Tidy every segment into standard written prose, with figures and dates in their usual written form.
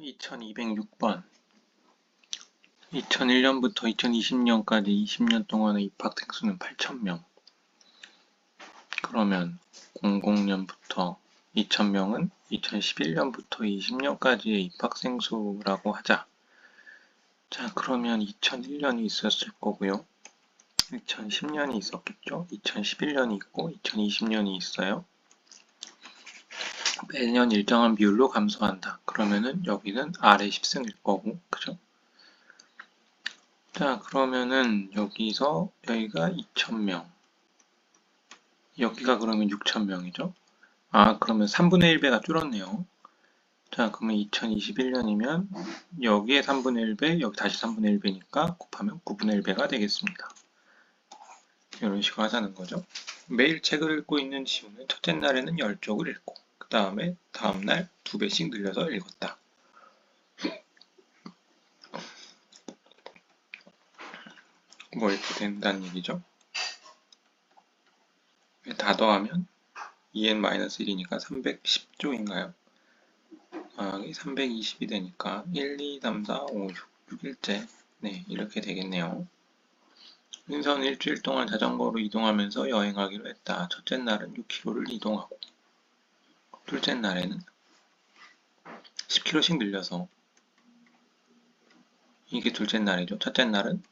2206번 2001년부터 2020년까지 20년 동안의 입학생 수는 8,000명. 그러면 00년부터 2,000명은 2011년부터 20년까지의 입학생 수라고 하자. 자, 그러면 2001년이 있었을 거고요. 2010년이 있었겠죠. 2011년이 있고 2020년이 있어요. 매년 일정한 비율로 감소한다. 그러면은 여기는 아래 10승일 거고, 그죠? 자, 그러면은 여기서 여기가 2,000명, 여기가 그러면 6,000명이죠. 아, 그러면 3분의 1배가 줄었네요. 자, 그러면 2021년이면 여기에 3분의 1배, 여기 다시 3분의 1배니까 곱하면 9분의 1배가 되겠습니다. 이런 식으로 하자는 거죠. 매일 책을 읽고 있는 지우는 첫째 날에는 10쪽을 읽고 그 다음에 다음날 2배씩 늘려서 읽었다. 뭐 이렇게 된다는 얘기죠. 다 더하면 2n-1이니까 310쪽인가요? 320이 되니까 1, 2, 3, 4, 5, 6, 6일째. 네, 이렇게 되겠네요. 윤서는 일주일 동안 자전거로 이동하면서 여행하기로 했다. 첫째 날은 6km를 이동하고 둘째 날에는 10km씩 늘려서 이게 둘째 날이죠. 첫째 날은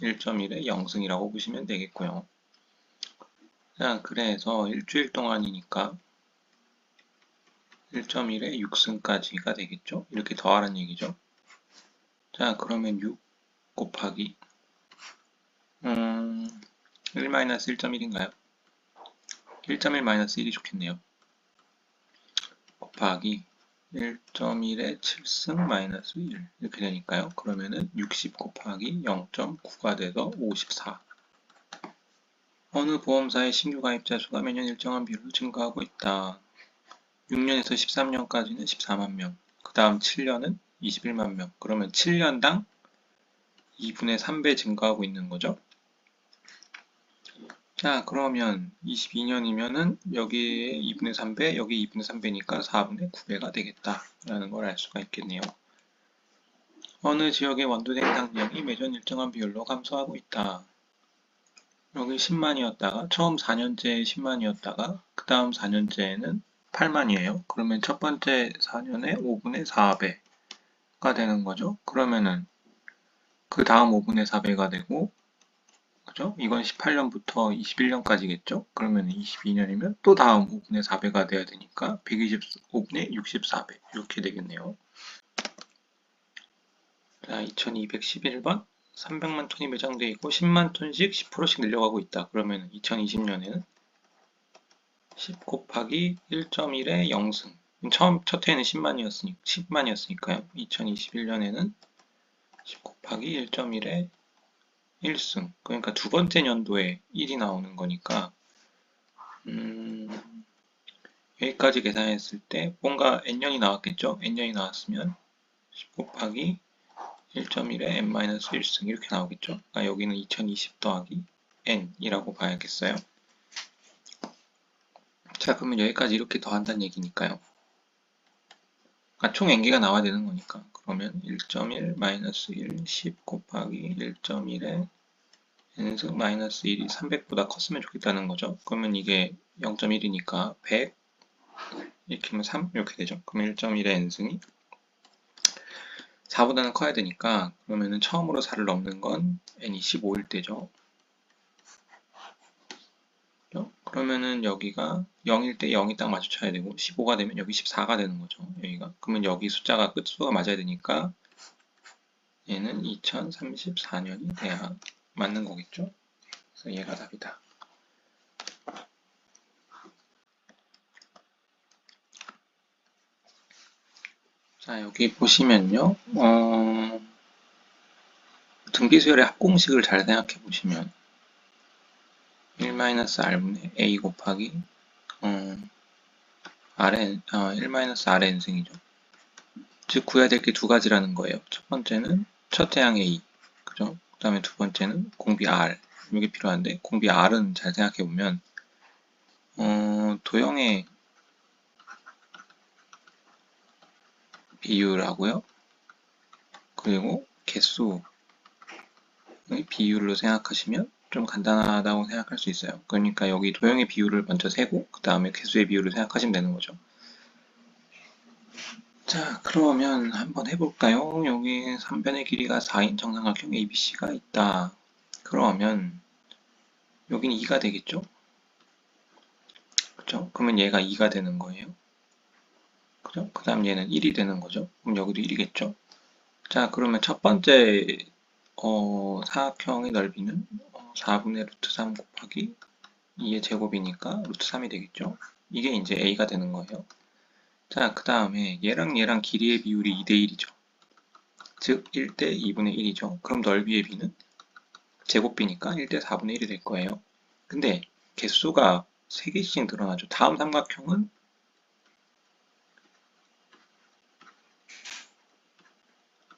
1.1에 0승이라고 보시면 되겠고요. 자, 그래서 일주일 동안이니까 1.1에 6승까지가 되겠죠. 이렇게 더하라는 얘기죠. 자, 그러면 6 곱하기 1-1.1인가요? 1.1-1이 좋겠네요. 곱하기 1.1에 7승-1 이렇게 되니까요. 그러면은 60 곱하기 0.9가 돼서 54. 어느 보험사의 신규 가입자 수가 매년 일정한 비율로 증가하고 있다. 6년에서 13년까지는 14만 명, 그 다음 7년은 21만 명. 그러면 7년당 2분의 3배 증가하고 있는 거죠. 자, 그러면 22년이면은 여기에 2분의 3배, 여기 2분의 3배니까 4분의 9배가 되겠다라는 걸 알 수가 있겠네요. 어느 지역의 원두 생산량이 매년 일정한 비율로 감소하고 있다. 여기 10만이었다가 처음 4년째에 10만이었다가 그 다음 4년째에는 8만이에요. 그러면 첫 번째 4년에 5분의 4배가 되는 거죠. 그러면은 그 다음 5분의 4배가 되고, 그죠? 이건 18년부터 21년까지겠죠? 그러면 22년이면 또 다음 5분의 4배가 돼야 되니까 125분의 64배 이렇게 되겠네요. 자, 2211번 300만 톤이 매장되어 있고 10만 톤씩 10%씩 늘려가고 있다. 그러면 2020년에는 10 곱하기 1.1에 0승. 첫 해에는 10만이었으니까요. 2021년에는 10 곱하기 1.1에 1승. 그러니까 두 번째 년도에 1이 나오는 거니까 여기까지 계산했을 때 뭔가 n년이 나왔겠죠? n년이 나왔으면 10 곱하기 1.1에 n-1승 이렇게 나오겠죠? 그러니까 여기는 2020 더하기 n이라고 봐야겠어요. 자, 그러면 여기까지 이렇게 더한다는 얘기니까요. 그러니까 총 n개가 나와야 되는 거니까. 그러면 1.1-1, 10 곱하기 1.1에 n승 마이너스 1이 300보다 컸으면 좋겠다는 거죠. 그러면 이게 0.1이니까 100 이렇게 하면 3 이렇게 되죠. 그러면 1.1의 n승이 4보다는 커야 되니까 그러면은 처음으로 4를 넘는 건 n이 15일 때죠. 그러면은 여기가 0일 때 0이 딱 마주쳐야 되고 15가 되면 여기 14가 되는 거죠. 여기가. 그러면 여기 숫자가 끝수가 맞아야 되니까 얘는 2034년이 돼야 맞는 거겠죠. 그래서 얘가 답이다. 자, 여기 보시면요. 등비수열의 합공식을 잘 생각해 보시면 1-r분의 a 곱하기 rn, 1-rn승이죠. 즉 구해야 될 게 두 가지라는 거예요. 첫 번째는 첫 태양 a, 그죠? 그 다음에 두 번째는 공비 r. 이게 필요한데 공비 r은 잘 생각해 보면 도형의 비율하고요. 그리고 개수의 비율로 생각하시면 좀 간단하다고 생각할 수 있어요. 그러니까 여기 도형의 비율을 먼저 세고 그 다음에 개수의 비율을 생각하시면 되는 거죠. 자, 그러면 한번 해볼까요? 여기 3변의 길이가 4인 정삼각형 ABC가 있다. 그러면 여기는 2가 되겠죠? 그죠? 그러면 얘가 2가 되는 거예요. 그죠? 그 다음 얘는 1이 되는 거죠. 그럼 여기도 1이겠죠? 자, 그러면 첫 번째 사각형의 넓이는 4분의 루트 3 곱하기 2의 제곱이니까 루트 3이 되겠죠? 이게 이제 A가 되는 거예요. 자, 그 다음에 얘랑 얘랑 길이의 비율이 2대 1이죠. 즉 1대 2분의 1이죠. 그럼 넓이의 B는 제곱비니까 1대 4분의 1이 될 거예요. 근데 개수가 3개씩 늘어나죠. 다음 삼각형은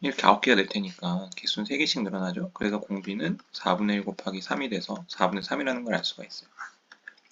이렇게 9개가 될 테니까 개수는 3개씩 늘어나죠. 그래서 공비는 4분의 1 곱하기 3이 돼서 4분의 3이라는 걸 알 수가 있어요.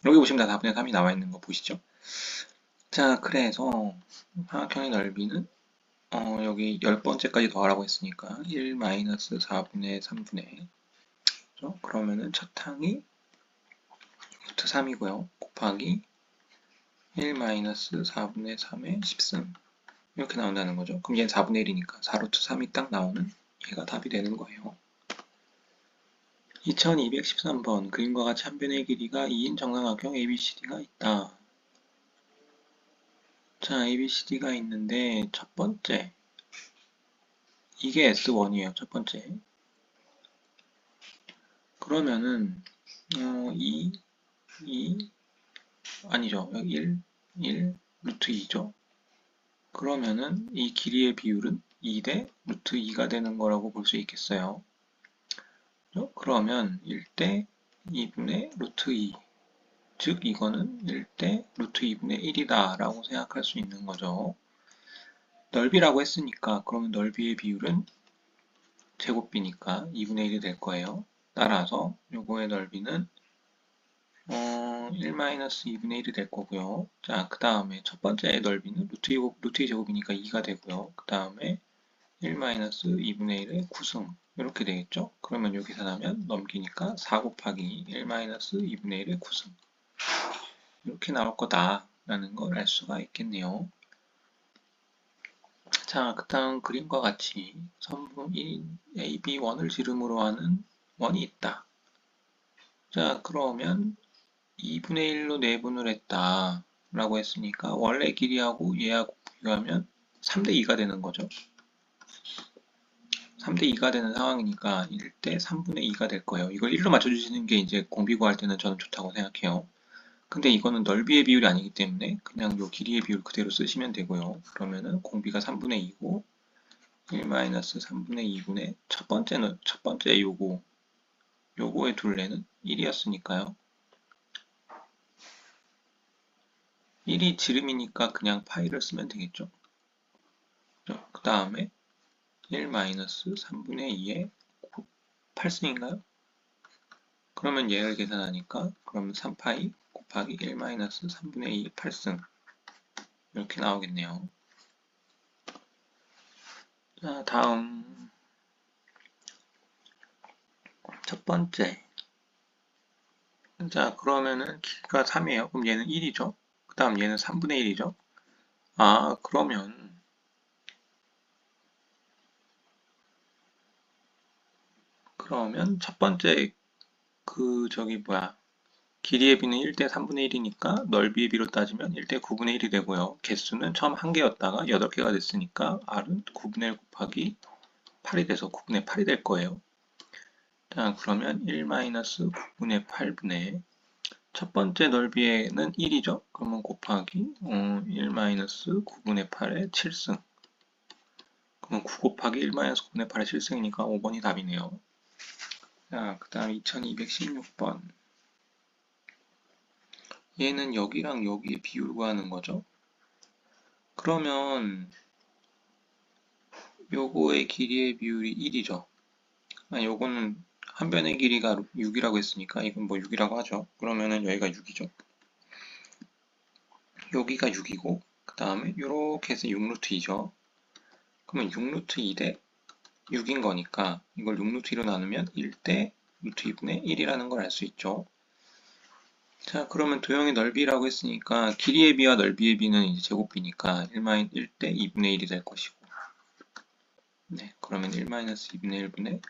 여기 보시면 다 4분의 3이 나와 있는 거 보시죠. 자, 그래서 삼각형의 넓이는 여기 10번째까지 더하라고 했으니까 1-4분의 3분의 그렇죠? 그러면은 첫 항이 루트 3이고요. 곱하기 1-4분의 3의 10승 이렇게 나온다는 거죠. 그럼 얘는 4분의 1이니까 4루트 3이 딱 나오는 얘가 답이 되는 거예요. 2213번 그림과 같이 한 변의 길이가 2인 정삼각형 ABCD가 있다. 자, ABCD가 있는데 첫 번째 이게 S1이에요. 첫 번째. 그러면은 2 아니죠. 여기 1 루트 2죠. 그러면은 이 길이의 비율은 2대 루트 2가 되는 거라고 볼 수 있겠어요. 그러면 1대 2분의 루트 2 즉 이거는 1대 루트 2분의 1이다 라고 생각할 수 있는 거죠. 넓이라고 했으니까 그러면 넓이의 비율은 제곱비니까 2분의 1이 될 거예요. 따라서 요거의 넓이는 1-2분의 1이 될 거고요. 자, 그 다음에 첫 번째의 넓이는 루트 2 제곱이니까 2가 되고요. 그 다음에 1-2분의 1의 9승 이렇게 되겠죠? 그러면 여기 계산하면 넘기니까 4 곱하기 1-2분의 1의 9승 이렇게 나올 거다라는 걸 알 수가 있겠네요. 자, 그 다음 그림과 같이 선분 1, A, B, 1을 지름으로 하는 원이 있다. 자, 그러면 2분의 1로 내분을 했다 라고 했으니까 원래 길이하고 얘하고 비교하면 3대 2가 되는 거죠. 3대 2가 되는 상황이니까 1대 3분의 2가 될 거예요. 이걸 1로 맞춰주시는 게 이제 공비 구할 때는 저는 좋다고 생각해요. 근데 이거는 넓이의 비율이 아니기 때문에 그냥 요 길이의 비율 그대로 쓰시면 되고요. 그러면은 공비가 3분의 2고 1-3분의 2분의 첫 번째 요거의 둘레는 1이었으니까요. 1이 지름이니까 그냥 파이를 쓰면 되겠죠. 그 다음에 1-3분의 2의 8승인가요? 그러면 얘를 계산하니까 그러면 3파이 곱하기 1-3분의 2의 8승 이렇게 나오겠네요. 자, 다음 첫 번째 자, 그러면은 길이가 3이에요. 그럼 얘는 1이죠. 그 다음 얘는 3분의 1이죠. 아, 그러면 첫 번째 길이의 비는 1대 3분의 1이니까 넓이의 비로 따지면 1대 9분의 1이 되고요. 개수는 처음 1개였다가 8개가 됐으니까 R은 9분의 1 곱하기 8이 돼서 9분의 8이 될 거예요. 자, 그러면 1-9분의 8분의 첫 번째 넓이에는 1이죠. 그러면 곱하기 1-9분의 8의 7승 그럼 9 곱하기 1-9분의 8의 7승이니까 5번이 답이네요. 자, 그 다음 2216번 얘는 여기랑 여기의 비율 구하는 거죠. 그러면 요거의 길이의 비율이 1이죠. 요거는 한 변의 길이가 6이라고 했으니까 이건 뭐 6이라고 하죠. 그러면은 여기가 6이죠. 여기가 6이고 그 다음에 요렇게 해서 6루트 2죠. 그러면 6루트 2대 6인 거니까 이걸 6루트 2로 나누면 1대 루트 2분의 1이라는 걸 알 수 있죠. 자, 그러면 도형의 넓이라고 했으니까 길이의 비와 넓이의 비는 이제 제곱비니까 1대 2분의 1이 될 것이고, 네, 그러면 1-2분의 1분의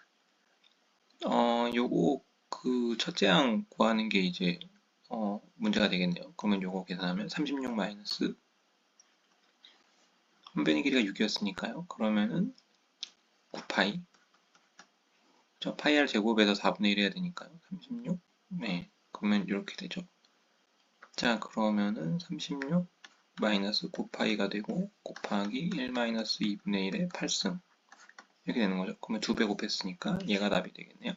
요거 그 첫째 항 구하는 게 이제 문제가 되겠네요. 그러면 요거 계산하면 36 마이너스 한 변의 길이가 6이었으니까요. 그러면은 9파이. 저 파이 r 제곱에서 4분의 1 해야 되니까요. 36. 네, 그러면 이렇게 되죠. 자, 그러면은 36 마이너스 9파이가 되고 곱하기 1-2분의 1의 8승 이렇게 되는 거죠. 그러면 2배 곱했으니까 얘가 답이 되겠네요.